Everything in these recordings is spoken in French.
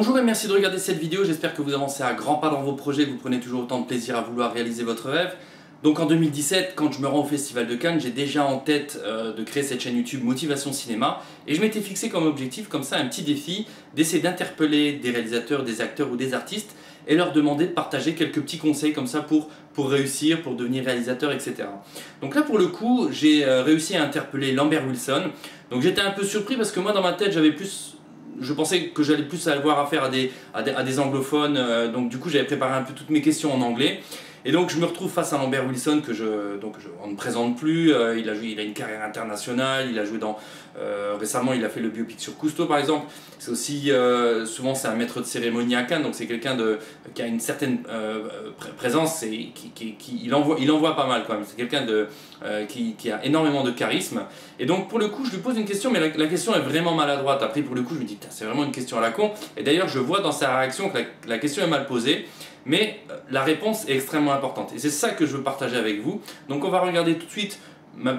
Bonjour et merci de regarder cette vidéo, j'espère que vous avancez à grands pas dans vos projets, que vous prenez toujours autant de plaisir à vouloir réaliser votre rêve. Donc en 2017, quand je me rends au Festival de Cannes, j'ai déjà en tête de créer cette chaîne YouTube Motivation Cinéma et je m'étais fixé comme objectif, comme ça, un petit défi, d'essayer d'interpeller des réalisateurs, des acteurs ou des artistes et leur demander de partager quelques petits conseils comme ça pour réussir, pour devenir réalisateur, etc. Donc là pour le coup, j'ai réussi à interpeller Lambert Wilson. Donc j'étais un peu surpris parce que moi dans ma tête je pensais que j'allais plus avoir affaire à des anglophones, donc du coup j'avais préparé un peu toutes mes questions en anglais. Et donc je me retrouve face à Lambert Wilson que on ne présente plus. Il a une carrière internationale, il a joué dans récemment il a fait le biopic sur Cousteau par exemple. C'est aussi souvent c'est un maître de cérémonie à Cannes, donc c'est quelqu'un qui a une certaine présence et il envoie pas mal quand même. C'est quelqu'un qui a énormément de charisme. Et donc pour le coup je lui pose une question, mais la question est vraiment maladroite. Après pour le coup je me dis c'est vraiment une question à la con. Et d'ailleurs je vois dans sa réaction que la question est mal posée. Mais la réponse est extrêmement importante et c'est ça que je veux partager avec vous. Donc on va regarder tout de suite ma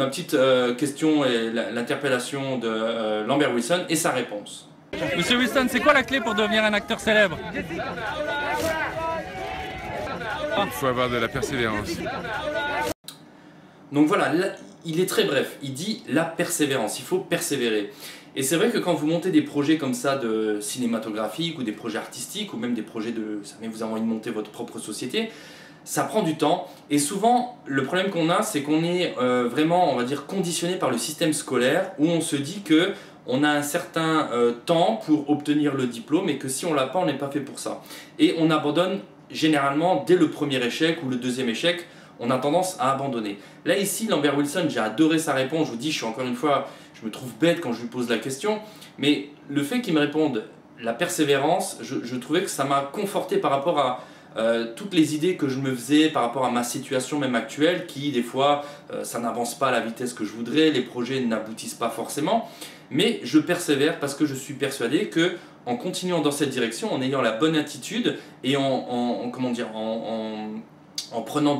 petite question et l'interpellation de Lambert Wilson et sa réponse. Monsieur Wilson, c'est quoi la clé pour devenir un acteur célèbre? Il faut avoir de la persévérance. Donc voilà, là, il est très bref, il dit la persévérance, il faut persévérer. Et c'est vrai que quand vous montez des projets comme ça de cinématographiques ou des projets artistiques ou même des projets ça vous avez envie de monter votre propre société, ça prend du temps et souvent le problème qu'on a c'est qu'on est vraiment on va dire conditionné par le système scolaire où on se dit que on a un certain temps pour obtenir le diplôme et que si on l'a pas on n'est pas fait pour ça. Et on abandonne généralement dès le premier échec ou le deuxième échec. On a tendance à abandonner. Là ici, Lambert Wilson, j'ai adoré sa réponse. Je vous dis, je me trouve bête quand je lui pose la question. Mais le fait qu'il me réponde la persévérance, je trouvais que ça m'a conforté par rapport à toutes les idées que je me faisais, par rapport à ma situation même actuelle, qui des fois, ça n'avance pas à la vitesse que je voudrais, les projets n'aboutissent pas forcément. Mais je persévère parce que je suis persuadé que en continuant dans cette direction, en ayant la bonne attitude et en prenant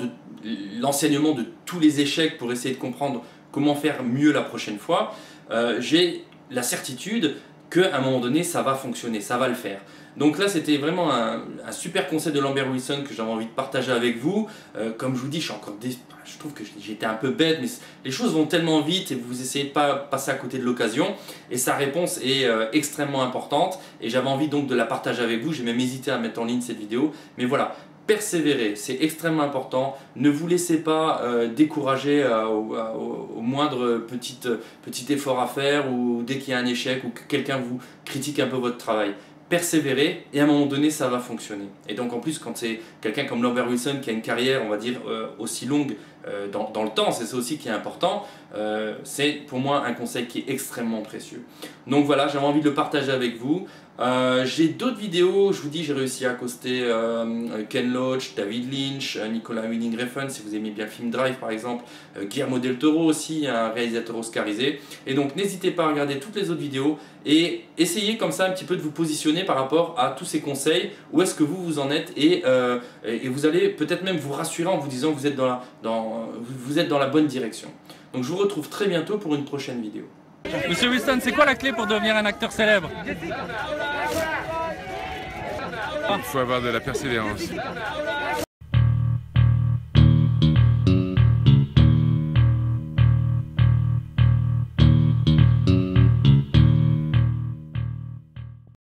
l'enseignement de tous les échecs pour essayer de comprendre comment faire mieux la prochaine fois, j'ai la certitude qu'à un moment donné ça va fonctionner, ça va le faire. Donc là c'était vraiment un super conseil de Lambert Wilson que j'avais envie de partager avec vous. Comme je vous dis, je trouve que j'étais un peu bête, mais les choses vont tellement vite et vous essayez de pas passer à côté de l'occasion. Et sa réponse est extrêmement importante et j'avais envie donc de la partager avec vous. J'ai même hésité à mettre en ligne cette vidéo, mais voilà. Persévérer, c'est extrêmement important. Ne vous laissez pas décourager au moindre petit effort à faire ou dès qu'il y a un échec ou que quelqu'un vous critique un peu votre travail. Persévérer et à un moment donné ça va fonctionner. Et donc en plus quand c'est quelqu'un comme Lambert Wilson qui a une carrière on va dire aussi longue dans le temps, c'est ça aussi qui est important, c'est pour moi un conseil qui est extrêmement précieux. Donc voilà, j'avais envie de le partager avec vous. J'ai d'autres vidéos, je vous dis j'ai réussi à accoster Ken Loach, David Lynch, Nicolas Winding Refn si vous aimez bien le film Drive par exemple, Guillermo del Toro aussi, un réalisateur oscarisé. Et donc n'hésitez pas à regarder toutes les autres vidéos et essayez comme ça un petit peu de vous positionner par rapport à tous ces conseils, où est-ce que vous en êtes et vous allez peut-être même vous rassurer en vous disant que vous êtes dans la bonne direction. Donc je vous retrouve très bientôt pour une prochaine vidéo. Monsieur Wilson, c'est quoi la clé pour devenir un acteur célèbre? Il faut avoir de la persévérance.